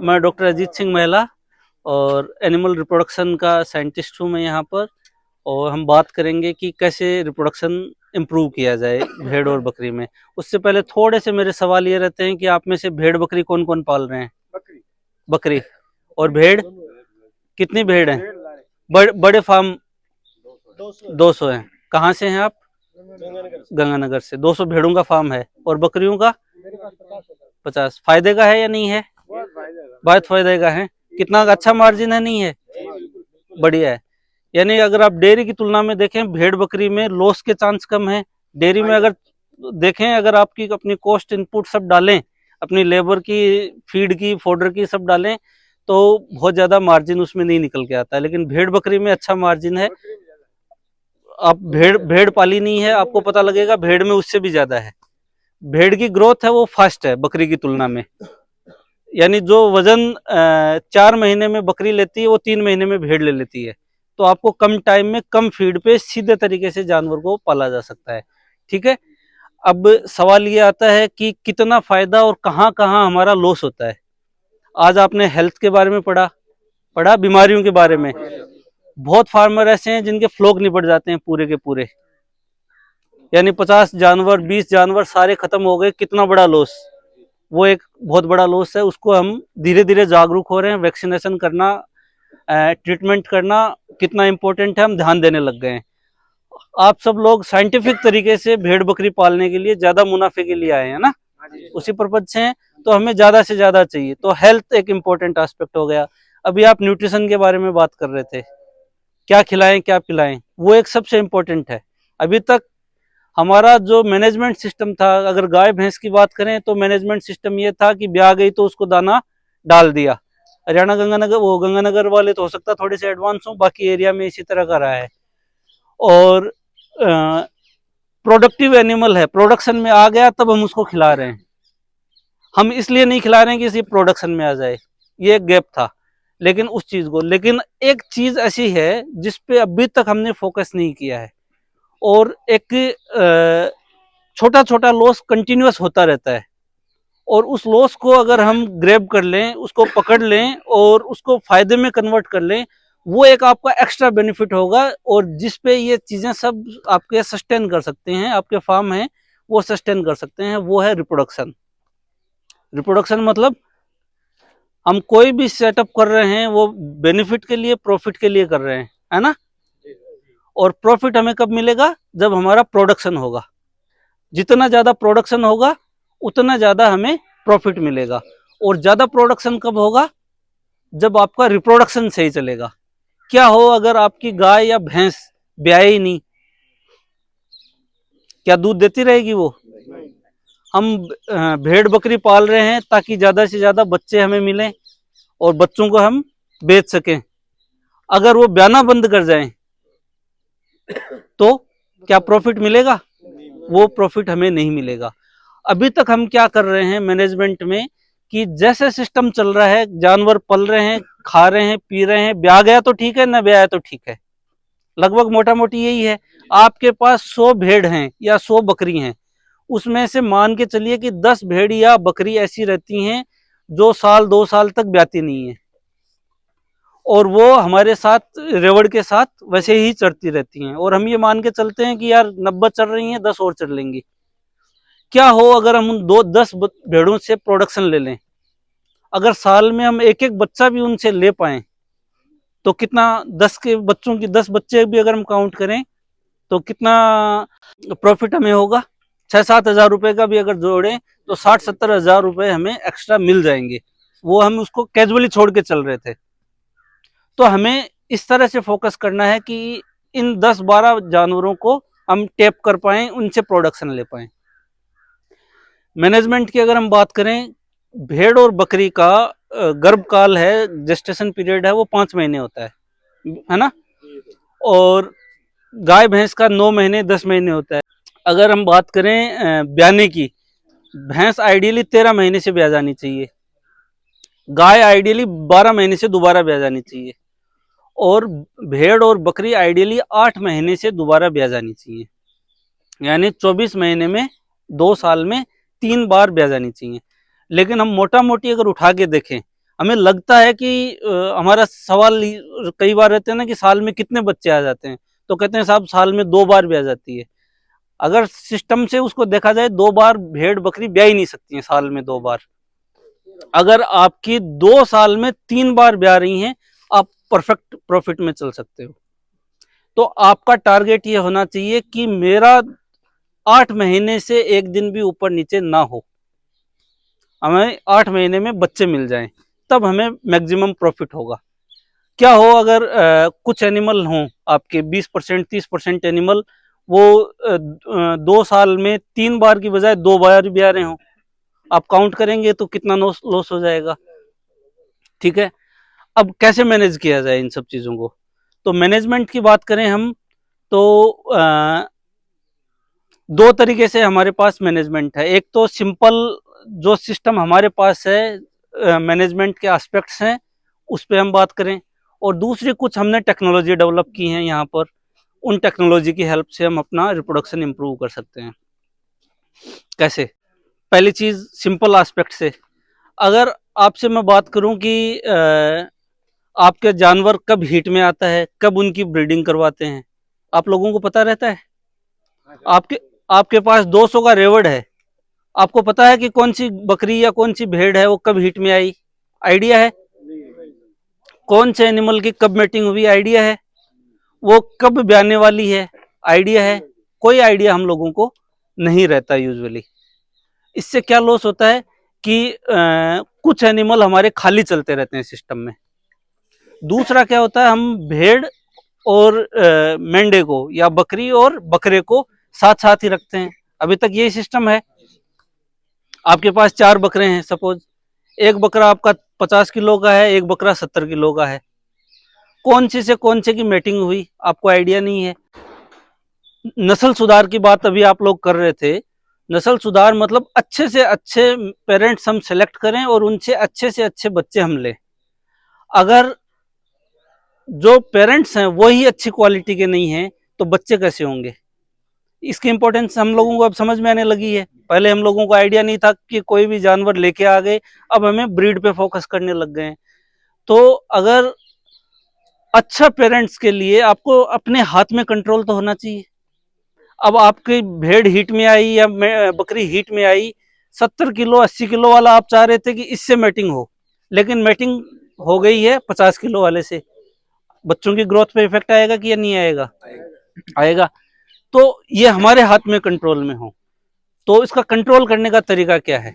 मैं डॉक्टर अजीत सिंह महिला और एनिमल रिप्रोडक्शन का साइंटिस्ट हूँ मैं यहाँ पर। और हम बात करेंगे कि कैसे रिप्रोडक्शन इम्प्रूव किया जाए भेड़ और बकरी में। उससे पहले थोड़े से मेरे सवाल ये रहते हैं कि आप में से भेड़ बकरी कौन कौन पाल रहे हैं? बकरी और भेड़ कितनी भेड़ हैं? बड़े फार्म 200 हैं। कहाँ से हैं आप? गंगानगर से। 200 भेड़ों का फार्म है और बकरियों का 50। फायदे का है या नहीं है? बहुत फायदे का है। कितना अच्छा मार्जिन है? नहीं है? बढ़िया है। यानी अगर आप डेयरी की तुलना में देखें, भेड़ बकरी में लॉस के चांस कम है। डेयरी में अगर देखें, अगर आपकी अपनी कॉस्ट इनपुट सब डालें, अपनी लेबर की, फीड की, फोडर की सब डालें, तो बहुत ज्यादा मार्जिन उसमें नहीं निकल के आता है। लेकिन भेड़ बकरी में अच्छा मार्जिन है। आप भेड़ भेड़ पाली नहीं है, आपको पता लगेगा भेड़ में उससे भी ज्यादा है। भेड़ की ग्रोथ है वो फास्ट है बकरी की तुलना में। यानी जो वजन 4 महीने में बकरी लेती है वो 3 महीने में भेड़ ले लेती है। तो आपको कम टाइम में कम फीड पे सीधे तरीके से जानवर को पाला जा सकता है। ठीक है। अब सवाल ये आता है कि कितना फायदा और कहाँ कहाँ हमारा लॉस होता है। आज आपने हेल्थ के बारे में पढ़ा बीमारियों के बारे में। बहुत फार्मर ऐसे हैं जिनके फ्लॉक निपट जाते हैं पूरे के पूरे। यानी 50 जानवर, 20 जानवर सारे खत्म हो गए। कितना बड़ा लॉस। वो एक बहुत बड़ा लॉस है। उसको हम धीरे धीरे जागरूक हो रहे हैं। वैक्सीनेशन करना, ट्रीटमेंट करना कितना इंपॉर्टेंट है, हम ध्यान देने लग गए हैं। आप सब लोग साइंटिफिक तरीके से भेड़ बकरी पालने के लिए, ज्यादा मुनाफे के लिए आए हैं ना, उसी पर्पज से हैं। तो हमें ज्यादा से ज्यादा चाहिए। तो हेल्थ एक इम्पोर्टेंट एस्पेक्ट हो गया। अभी आप न्यूट्रिशन के बारे में बात कर रहे थे, क्या खिलाएं क्या पिलाएं, वो एक सबसे इम्पोर्टेंट है। अभी तक हमारा जो मैनेजमेंट सिस्टम था, अगर गाय भैंस की बात करें तो मैनेजमेंट सिस्टम ये था कि ब्याह गई तो उसको दाना डाल दिया। हरियाणा गंगानगर, वो गंगानगर वाले तो हो सकता थोड़े से एडवांस हो, बाकी एरिया में इसी तरह का रहा है। और प्रोडक्टिव एनिमल है, प्रोडक्शन में आ गया तब हम उसको खिला रहे हैं। हम इसलिए नहीं खिला रहे हैं कि इसी प्रोडक्शन में आ जाए, ये एक गैप था। लेकिन उस चीज को, लेकिन एक चीज ऐसी है जिसपे अभी तक हमने फोकस नहीं किया है। और एक छोटा छोटा लॉस कंटिन्यूअस होता रहता है। और उस लॉस को अगर हम ग्रैब कर लें, उसको पकड़ लें और उसको फायदे में कन्वर्ट कर लें, वो एक आपका एक्स्ट्रा बेनिफिट होगा। और जिसपे ये चीजें सब आपके सस्टेन कर सकते हैं, आपके फार्म हैं वो सस्टेन कर सकते हैं, वो है रिप्रोडक्शन। रिप्रोडक्शन मतलब हम कोई भी सेटअप कर रहे हैं वो बेनिफिट के लिए, प्रॉफिट के लिए कर रहे हैं, है ना। और प्रॉफिट हमें कब मिलेगा? जब हमारा प्रोडक्शन होगा। जितना ज्यादा प्रोडक्शन होगा उतना ज्यादा हमें प्रॉफिट मिलेगा। और ज्यादा प्रोडक्शन कब होगा? जब आपका रिप्रोडक्शन सही चलेगा। क्या हो अगर आपकी गाय या भैंस ब्याहे ही नहीं, क्या दूध देती रहेगी वो? हम भेड़ बकरी पाल रहे हैं ताकि ज्यादा से ज्यादा बच्चे हमें मिलें और बच्चों को हम बेच सकें। अगर वो ब्याना बंद कर जाएं तो क्या प्रॉफिट मिलेगा? वो प्रॉफिट हमें नहीं मिलेगा। अभी तक हम क्या कर रहे हैं मैनेजमेंट में कि जैसे सिस्टम चल रहा है, जानवर पल रहे हैं, खा रहे हैं, पी रहे हैं, ब्याह गया तो ठीक है, ना ब्याह तो ठीक है। लगभग मोटा मोटी यही है। आपके पास 100 भेड़ हैं या 100 बकरी हैं, उसमें से मान के चलिए कि 10 भेड़ या बकरी ऐसी रहती हैं जो साल 2 साल तक ब्याती नहीं है। और वो हमारे साथ रेवड़ के साथ वैसे ही चढ़ती रहती हैं। और हम ये मान के चलते हैं कि यार 90 चढ़ रही हैं, 10 और चढ़ लेंगी। क्या हो अगर हम उन 10 भेड़ों से प्रोडक्शन ले लें? अगर साल में हम एक एक बच्चा भी उनसे ले पाए तो कितना, 10 के बच्चों की 10 बच्चे भी अगर हम काउंट करें तो कितना प्रॉफिट हमें होगा? 6-7 हजार रुपए का भी अगर जोड़ें तो 60-70 हजार रुपए हमें एक्स्ट्रा मिल जाएंगे। वो हम उसको कैजुअली छोड़ के चल रहे थे। तो हमें इस तरह से फोकस करना है कि इन 10-12 जानवरों को हम टैप कर पाए, उनसे प्रोडक्शन ले पाए। मैनेजमेंट की अगर हम बात करें, भेड़ और बकरी का गर्भकाल है, जेस्टेशन पीरियड है, वो 5 महीने होता है ना। और गाय भैंस का 9 महीने 10 महीने होता है। अगर हम बात करें ब्याने की, भैंस आइडियली 13 महीने से ब्याह जानी चाहिए, गाय आइडियली 12 महीने से दोबारा ब्याह जानी चाहिए, और भेड़ और बकरी आइडियली 8 महीने से दोबारा ब्याह जानी चाहिए। यानी 24 महीने में, 2 साल में 3 बार ब्याह जानी चाहिए। लेकिन हम मोटा मोटी अगर उठा के देखें, हमें लगता है कि हमारा सवाल कई बार रहते हैं ना कि साल में कितने बच्चे आ जाते हैं, तो कहते हैं साहब साल में 2 बार भी आ जाती है। अगर सिस्टम से उसको देखा जाए 2 बार भेड़ बकरी ब्याह ही नहीं सकती है साल में 2 बार। अगर आपकी 2 साल में 3 बार ब्याह रही हैं, आप परफेक्ट प्रॉफिट में चल सकते हो। तो आपका टारगेट ये होना चाहिए कि मेरा 8 महीने से 1 दिन भी ऊपर नीचे ना हो, हमें 8 महीने में बच्चे मिल जाएं, तब हमें मैक्सिमम प्रॉफिट होगा। क्या हो अगर कुछ एनिमल हों आपके 20% 30% एनिमल वो 2 साल में 3 बार की बजाय 2 बार भी आ रहे हों, आप काउंट करेंगे तो कितना लॉस हो जाएगा। ठीक है, अब कैसे मैनेज किया जाए इन सब चीज़ों को? तो मैनेजमेंट की बात करें हम तो 2 तरीके से हमारे पास मैनेजमेंट है। एक तो सिंपल जो सिस्टम हमारे पास है मैनेजमेंट के एस्पेक्ट्स हैं, उस पे हम बात करें, और दूसरी कुछ हमने टेक्नोलॉजी डेवलप की हैं यहाँ पर, उन टेक्नोलॉजी की हेल्प से हम अपना रिप्रोडक्शन इम्प्रूव कर सकते हैं। कैसे? पहली चीज़ सिंपल एस्पेक्ट से, अगर आपसे मैं बात करूं कि आपके जानवर कब हीट में आता है, कब उनकी ब्रीडिंग करवाते हैं, आप लोगों को पता रहता है? आपके आपके पास 200 का रेवड़ है, आपको पता है कि कौन सी बकरी या कौन सी भेड़ है वो कब हीट में आई? आइडिया है? कौन से एनिमल की कब मेटिंग हुई? आइडिया है? वो कब ब्याने वाली है? आइडिया है? कोई आइडिया हम लोगों को नहीं रहता यूजुअली। इससे क्या लॉस होता है कि कुछ एनिमल हमारे खाली चलते रहते हैं सिस्टम में। दूसरा क्या होता है, हम भेड़ और मेंढे को या बकरी और बकरे को साथ साथ ही रखते हैं, अभी तक यही सिस्टम है। आपके पास 4 बकरे हैं सपोज, एक बकरा आपका 50 किलो का है, एक बकरा 70 किलो का है, कौन सी से कौन से की मेटिंग हुई आपको आइडिया नहीं है। नस्ल सुधार की बात अभी आप लोग कर रहे थे, नस्ल सुधार मतलब अच्छे से अच्छे पेरेंट्स हम सेलेक्ट करें और उनसे अच्छे से अच्छे बच्चे हम लें। अगर जो पेरेंट्स हैं वो ही अच्छी क्वालिटी के नहीं हैं तो बच्चे कैसे होंगे? इसकी इंपॉर्टेंस हम लोगों को अब समझ में आने लगी है। पहले हम लोगों को आइडिया नहीं था कि कोई भी जानवर लेके आ गए, अब हमें ब्रीड पे फोकस करने लग गए हैं। तो अगर अच्छा पेरेंट्स के लिए आपको अपने हाथ में कंट्रोल तो होना चाहिए। अब आपकी भेड़ हीट में आई या बकरी हीट में आई, 70 किलो 80 किलो वाला आप चाह रहे थे कि इससे मैटिंग हो, लेकिन मैटिंग हो गई है 50 किलो वाले से, बच्चों की ग्रोथ पे इफेक्ट आएगा कि या नहीं आएगा? आएगा। तो ये हमारे हाथ में कंट्रोल में हो। तो इसका कंट्रोल करने का तरीका क्या है?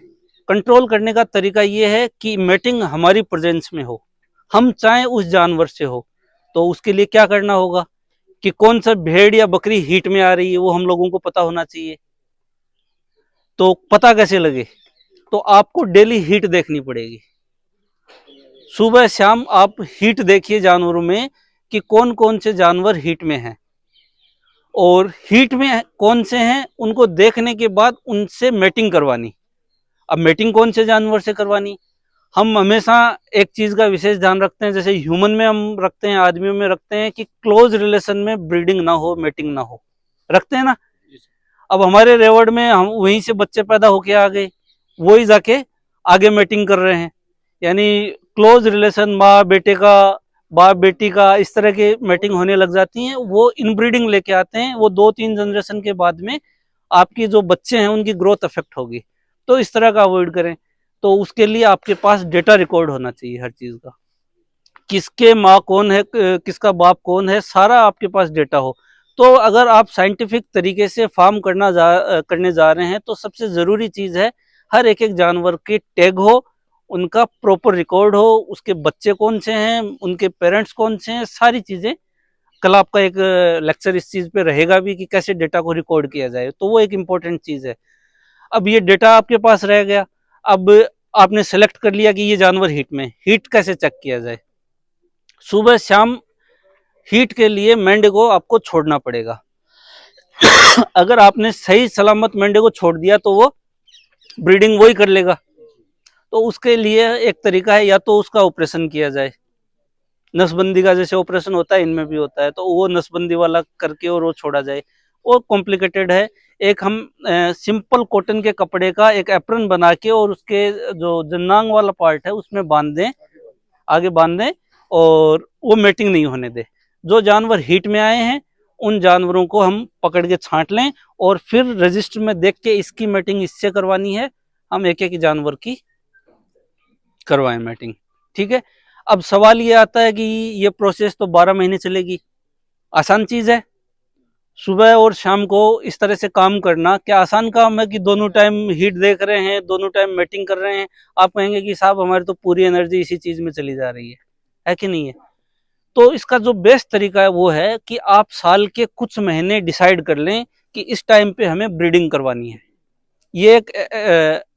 कंट्रोल करने का तरीका ये है कि मैटिंग हमारी प्रेजेंस में हो, हम चाहें उस जानवर से हो। तो उसके लिए क्या करना होगा कि कौन सा भेड़ या बकरी हीट में आ रही है वो हम लोगों को पता होना चाहिए। तो पता कैसे लगे? तो आपको डेली हीट देखनी पड़ेगी, सुबह शाम आप हीट देखिए जानवरों में कि कौन कौन से जानवर हीट में हैं, और हीट में कौन से हैं उनको देखने के बाद उनसे मैटिंग करवानी। अब मैटिंग कौन से जानवर से करवानी? हम हमेशा एक चीज का विशेष ध्यान रखते हैं, जैसे ह्यूमन में हम रखते हैं, आदमियों में रखते हैं कि क्लोज रिलेशन में ब्रीडिंग ना हो, मैटिंग ना हो, रखते हैं ना। अब हमारे रेवड़ में हम वहीं से बच्चे पैदा होके आ गए, वही जाके आगे मैटिंग कर रहे हैं, यानी क्लोज रिलेशन माँ बेटे का, बाप बेटी का, इस तरह के मैटिंग होने लग जाती हैं। वो इनब्रीडिंग लेके आते हैं, वो 2-3 जनरेशन के बाद में आपकी जो बच्चे हैं उनकी ग्रोथ अफेक्ट होगी। तो इस तरह का अवॉइड करें। तो उसके लिए आपके पास डेटा रिकॉर्ड होना चाहिए हर चीज का, किसके माँ कौन है, किसका बाप कौन है, सारा आपके पास डेटा हो। तो अगर आप साइंटिफिक तरीके से फार्म करने जा रहे हैं तो सबसे जरूरी चीज है हर एक एक जानवर के टैग हो, उनका प्रॉपर रिकॉर्ड हो, उसके बच्चे कौन से हैं, उनके पेरेंट्स कौन से हैं, सारी चीजें। कल आपका एक लेक्चर इस चीज पे रहेगा भी कि कैसे डेटा को रिकॉर्ड किया जाए, तो वो एक इम्पोर्टेंट चीज है। अब ये डेटा आपके पास रह गया, अब आपने सेलेक्ट कर लिया कि ये जानवर हीट में, हीट कैसे चेक किया जाए? सुबह शाम हीट के लिए मेंढे को आपको छोड़ना पड़ेगा। अगर आपने सही सलामत मेंढे को छोड़ दिया तो वो ब्रीडिंग वही कर लेगा। तो उसके लिए एक तरीका है, या तो उसका ऑपरेशन किया जाए, नसबंदी का जैसे ऑपरेशन होता है इनमें भी होता है, तो वो नसबंदी वाला करके और वो छोड़ा जाए। वो कॉम्प्लिकेटेड है। एक हम सिंपल कॉटन के कपड़े का एक एप्रन बना के और उसके जो जन्नांग वाला पार्ट है उसमें बांध दें, आगे बांध दें और वो मेटिंग नहीं होने दे। जो जानवर हीट में आए हैं उन जानवरों को हम पकड़ के छांट लें और फिर रजिस्टर में देख के इसकी मेटिंग इससे करवानी है, हम एक एक जानवर की करवाएं मेटिंग। ठीक है। अब सवाल ये आता है कि ये प्रोसेस तो 12 महीने चलेगी, आसान चीज है। सुबह और शाम को इस तरह से काम करना क्या आसान काम है कि दोनों टाइम हीट देख रहे हैं, दोनों टाइम मेटिंग कर रहे हैं? आप कहेंगे कि साहब हमारी तो पूरी एनर्जी इसी चीज में चली जा रही है कि नहीं है? तो इसका जो बेस्ट तरीका है वो है कि आप साल के कुछ महीने डिसाइड कर लें कि इस टाइम पे हमें ब्रीडिंग करवानी है। ये एक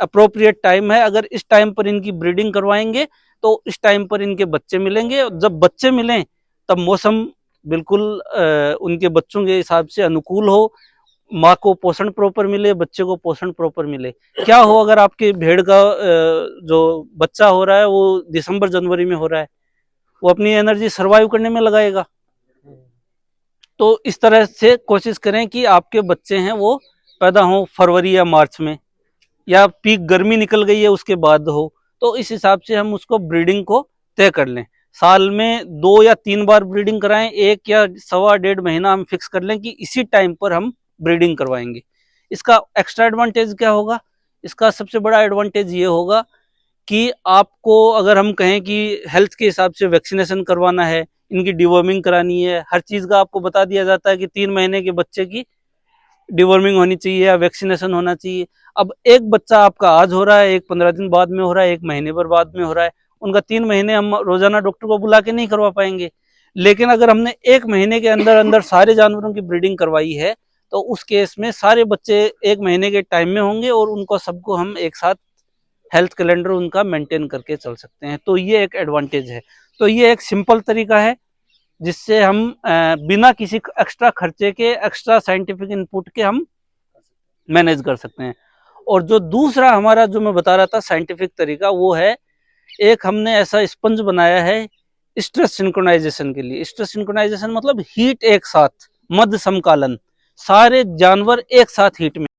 अप्रोप्रिएट टाइम है। अगर इस टाइम पर इनकी ब्रीडिंग करवाएंगे तो इस टाइम पर इनके बच्चे मिलेंगे। जब बच्चे मिलें तब मौसम बिल्कुल उनके बच्चों के हिसाब से अनुकूल हो, माँ को पोषण प्रॉपर मिले, बच्चे को पोषण प्रॉपर मिले। क्या हो अगर आपके भेड़ का जो बच्चा हो रहा है वो दिसंबर जनवरी में हो रहा है, वो अपनी एनर्जी सर्वाइव करने में लगाएगा। तो इस तरह से कोशिश करें कि आपके बच्चे हैं वो पैदा हो फरवरी या मार्च में, या पीक गर्मी निकल गई है उसके बाद हो। तो इस हिसाब से हम उसको ब्रीडिंग को तय कर लें। साल में 2 या 3 बार ब्रीडिंग कराएं, 1 या 1.25 महीना हम फिक्स कर लें कि इसी टाइम पर हम ब्रीडिंग करवाएंगे। इसका एक्स्ट्रा एडवांटेज क्या होगा? इसका सबसे बड़ा एडवांटेज ये होगा कि आपको अगर हम कहें कि हेल्थ के हिसाब से वैक्सीनेशन करवाना है, इनकी डिवॉर्मिंग करानी है, हर चीज़ का आपको बता दिया जाता है कि 3 महीने के बच्चे की डिवॉर्मिंग होनी चाहिए या वैक्सीनेशन होना चाहिए। अब एक बच्चा आपका आज हो रहा है, एक 15 दिन बाद में हो रहा है, एक महीने पर बाद में हो रहा है, उनका 3 महीने हम रोजाना डॉक्टर को बुला के नहीं करवा पाएंगे। लेकिन अगर हमने 1 महीने के अंदर अंदर सारे जानवरों की ब्रीडिंग करवाई है तो उस केस में सारे बच्चे 1 महीने के टाइम में होंगे और उनको सबको हम एक साथ हेल्थ कैलेंडर उनका मेंटेन करके चल सकते हैं। तो ये एक एडवांटेज है। तो ये एक सिंपल तरीका है जिससे हम बिना किसी एक्स्ट्रा खर्चे के, एक्स्ट्रा साइंटिफिक इनपुट के हम मैनेज कर सकते हैं। और जो दूसरा हमारा जो मैं बता रहा था साइंटिफिक तरीका, वो है एक हमने ऐसा स्पंज बनाया है स्ट्रेस सिंक्रोनाइजेशन के लिए। स्ट्रेस सिंक्रोनाइजेशन मतलब हीट एक साथ, मध्य समकालन, सारे जानवर एक साथ हीट में